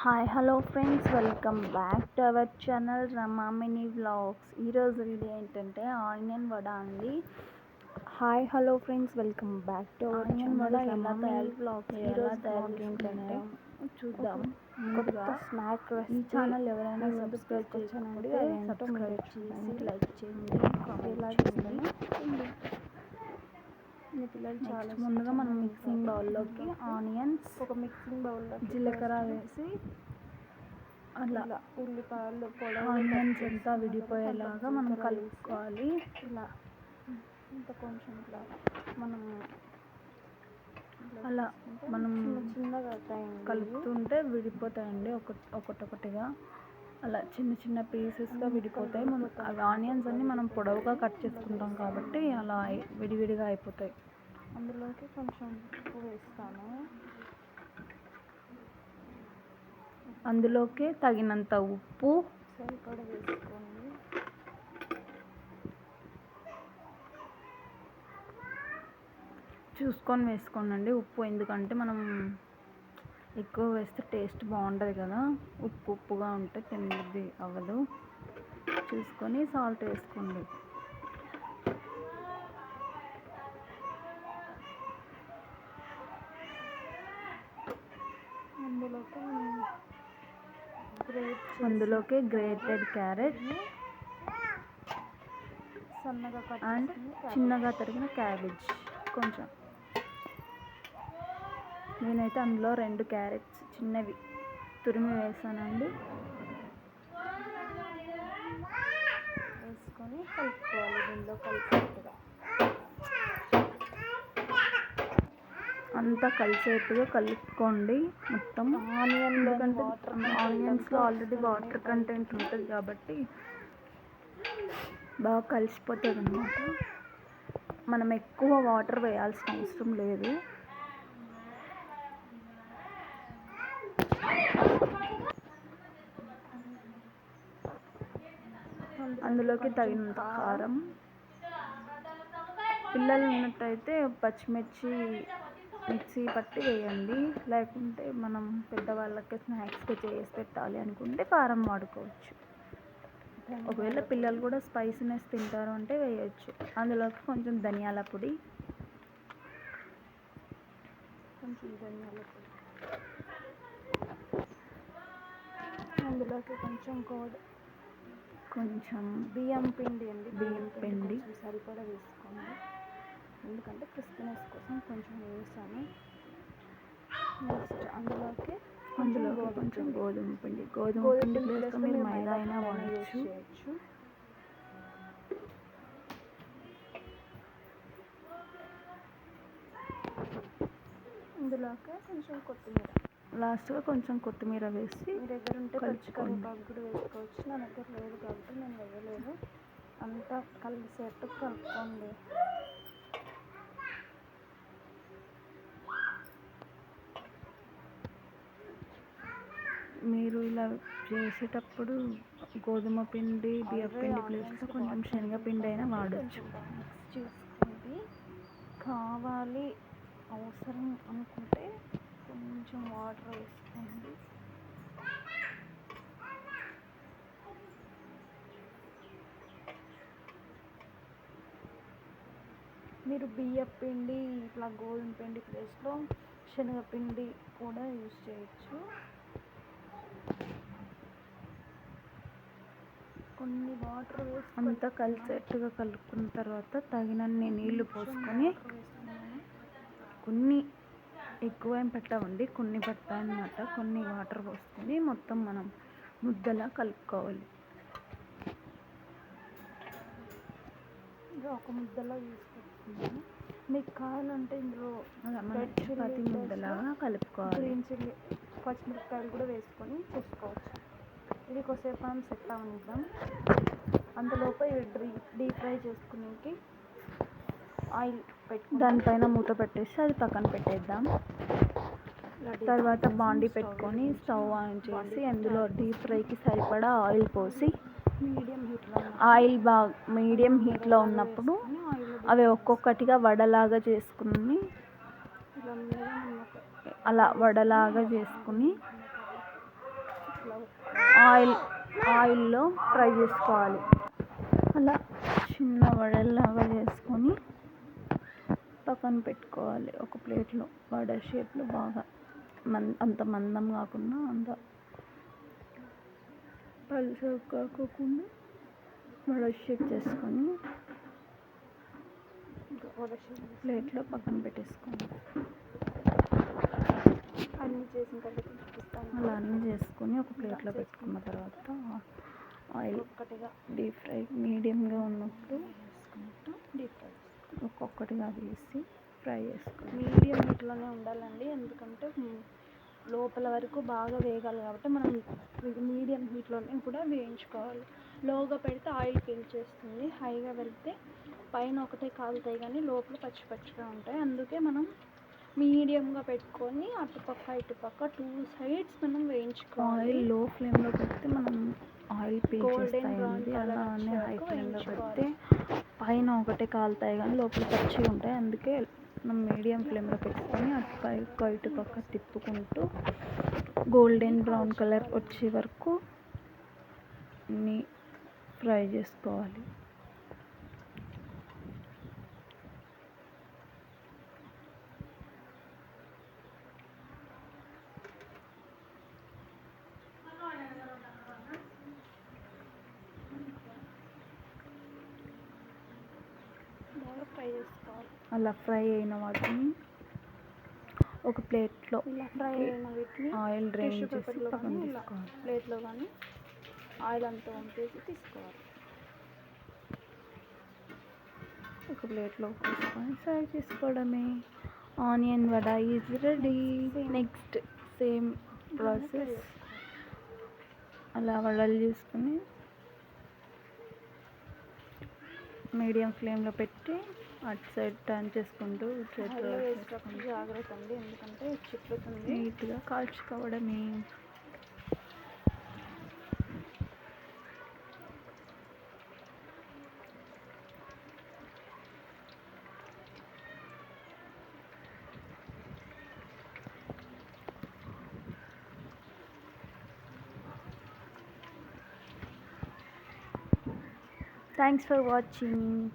Hi hello friends, welcome back to our channel Rama mini vlogs. ఈరోజు video ఏంటంటే onion vada అండి. Hi hello friends, welcome back to our channel Rama mini vlogs. ఈరోజు blog ఏంటంటే చూద్దాం. కొత్త snack ఈ channel ఎవరైనా సబ్స్క్రైబ్ చేసుకోండి, సబ్స్క్రైబ్ చేసి లైక్ చేయండి, కామెంట్ చేయండి. ముందుగా మనం మిక్సింగ్ బౌల్లోకి ఆనియన్స్, ఒక మిక్సింగ్ బౌల్లో జీలకర్ర వేసి అలా ఉల్లిపాయలు ఆనియన్స్ అంతా విడిపోయేలాగా మనం కలుపుకోవాలి. ఇలా ఇంత కొంచెం ఇట్లా మనం అలా మనం చిన్నగా కలుపుతుంటే విడిపోతాయండి ఒకటొకటిగా. అలా చిన్న చిన్న పీసెస్గా విడిపోతాయి. అవి ఆనియన్స్ అన్ని మనం పొడవుగా కట్ చేసుకుంటాం కాబట్టి అలా విడివిడిగా అయిపోతాయి. అందులోకి కొంచెం ఉప్పు వేస్తాను. అందులోకి తగినంత ఉప్పు సరిపడా వేసుకోండి. చూసుకొని వేసుకోండి ఉప్పు, ఎందుకంటే మనం ఎక్కువ వేస్తే టేస్ట్ బాగుంటుంది కదా. ఉప్పుగా ఉంటే తినేది అవ్వదు. చూసుకొని సాల్ట్ వేసుకోండి. అందులోకి గ్రేటెడ్ క్యారెట్ సన్నగా అండ్ చిన్నగా తరిగిన క్యాబేజ్ కొంచెం. నేనైతే అందులో 2 క్యారెట్స్ చిన్నవి తురిమి వేసానండి. వేసుకొని కలుపుకోవాలి. దీనిలో కలిసేట్టుగా అంతా కలిసేట్టుగా కలుపుకోండి మొత్తం. ఆనియన్స్లో ఆల్రెడీ వాటర్ కంటెంట్ ఉంటుంది కాబట్టి బాగా కలిసిపోతుంది అన్నమాట. మనం ఎక్కువ వాటర్ వేయాల్సిన అవసరం లేదు. అందులోకి తగినంత కారం, పిల్లలు ఉన్నట్టయితే పచ్చిమిర్చి మిక్సీ పట్టి వేయండి. లేకుంటే మనం పెద్దవాళ్ళకి స్నాక్స్గా చేసి పెట్టాలి అనుకుంటే కారం వాడుకోవచ్చు. ఒకవేళ పిల్లలు కూడా స్పైసీనెస్ తింటారు అంటే వేయచ్చు. అందులోకి కొంచెం ధనియాల పొడి, అందులోకి కొంచెం బియ్యం పిండి అండి. బియ్యం పిండి సరిపడా వేసుకోండి, ఎందుకంటే క్రిస్పీనెస్ కోసం కొంచెం వేసాను. నెక్స్ట్ అందులోకి కొంచెం గోధుమ పిండి ప్లేస్లో మీరు మైదా అయినా వాడచ్చు. ఇందులోకి కొంచెం కొత్తిమీర, లాస్ట్గా కొంచెం కొత్తిమీర వేసి మీ దగ్గర ఉంటే కరివేపాకు కూడా వేసుకోవచ్చు. నా దగ్గర లేదు కాబట్టి నేను వేయలేదు. అంతా కలిసేట్టు కలుపుకోండి. మీరు ఇలా చేసేటప్పుడు గోధుమ పిండి బియ్యం పిండి ప్లేస్లో కొంచెం శనగపిండి అయినా వాడచ్చు. మిక్స్ చేసుకోండి. కావాలి అవసరం అనుకుంటే కొంచెం వాటర్ వేసుకోండి. మీరు బియ్యం పిండి ఇట్లా గోధుమ పిండి ప్లేస్లో శనగపిండి కూడా యూజ్ చేయొచ్చు. కొన్ని వాటర్ వేసి అంతా కలిసేట్టుగా కలుపుకున్న తర్వాత తగినన్ని నీళ్లు పోసుకొని, కొన్ని ఎక్కువ ఏం పెట్టవండి, కొన్ని పడతాయన్నమాట. కొన్ని వాటర్ పోసుకొని మొత్తం మనం ముద్దలా కలుపుకోవాలి. ఒక ముద్దలా తీసుకొచ్చుకున్నాను. మీకు కావాలంటే ఇందులో చపాతీ ముద్దలాగా కలుపుకోవాలి. గ్రీన్ చిల్లీ పచ్చిమిరపకాయలు కూడా వేసుకొని చేసుకోవచ్చు. ఇది కొద్దిసేపు మనం సెట్ అవనిద్దాం. అంతలోపు డీప్ ఫ్రై చేసుకునేకి ఆయిల్ దానిపైన మూత పెట్టేసి అది పక్కన పెట్టేద్దాం. తర్వాత బాండీ పెట్టుకొని స్టవ్ ఆన్ చేసి అందులో డీప్ ఫ్రైకి సరిపడా ఆయిల్ పోసి మీడియం హీట్లో ఉన్నప్పుడు అవి ఒక్కొక్కటిగా వడలాగా చేసుకుని అలా వడలాగా చేసుకుని ఆయిల్లో ఫ్రై చేసుకోవాలి. అలా చిన్న వడల్లాగా చేసుకొని పక్కన పెట్టుకోవాలి ఒక ప్లేట్లో. వడ షేప్లో బాగా అంత మందం కాకుండా అంత పలుచగా కాకుండా వడ షేప్ చేసుకొని ప్లేట్లో పక్కన పెట్టేసుకోండి. అన్నీ చేసిన తర్వాత చూపిస్తాను. అలా అన్నీ చేసుకొని ఒక ప్లేట్లో పెట్టుకున్న తర్వాత ఆయిల్ ఒక్కటిగా డీప్ ఫ్రై మీడియంగా ఉన్నప్పుడు డీప్ ఫ్రై ఒక్కొక్కటిగా వేసి ఫ్రై చేసుకోవాలి. మీడియం హీట్లోనే ఉండాలండి, ఎందుకంటే లోపల వరకు బాగా వేగాలి కాబట్టి మనం మీడియం హీట్లోనే కూడా వేయించుకోవాలి. లోగా పెడితే ఆయిల్ పీల్చేస్తుంది, హైగా పెడితే పైన ఒకటే కాలుతాయి కానీ లోపల పచ్చి పచ్చిగా ఉంటాయి. అందుకే మనం మీడియంగా పెట్టుకొని అటుపక్క ఇటుపక్క 2 sides మనం వేయించుకోవాలి. ఆయిల్ లో ఫ్లేమ్లో పెడితే మనం ఆయిల్ పీల్చేస్తాయి, అలానే హై ఫ్లేమ్లో పెడితే పైన ఒకటే కాలుతాయి కానీ లోపల పచ్చిగా ఉంటాయి. అందుకే మనం మీడియం ఫ్లేమ్లో పెట్టుకొని అటుపక్క ఇటుపక్క తిప్పుకుంటూ గోల్డెన్ బ్రౌన్ కలర్ వచ్చే వరకు ఫ్రై చేసుకోవాలి. అలా ఫ్రై అయిన వాటిని ఒక ప్లేట్లో ఆయిల్ డ్రైన్ చేసి పక్కన తీసుకోవాలి. ప్లేట్లో కానీ ఆయిల్ అంతా వంపేసి తీసుకోవాలి. ఒక ప్లేట్లో తీసుకొని సర్వ్ చేసుకోవడమే. Onion vada is ready. Next same process. అలా వడలు చేసుకుని మీడియం ఫ్లేమ్లో పెట్టి అటు సైడ్ టర్న్ చేసుకుంటూ చేతిలో జాగ్రత్త అండి, ఎందుకంటే చిట్లుతుంది. నీట్గా కాల్చుకోవడమే. Thanks for watching.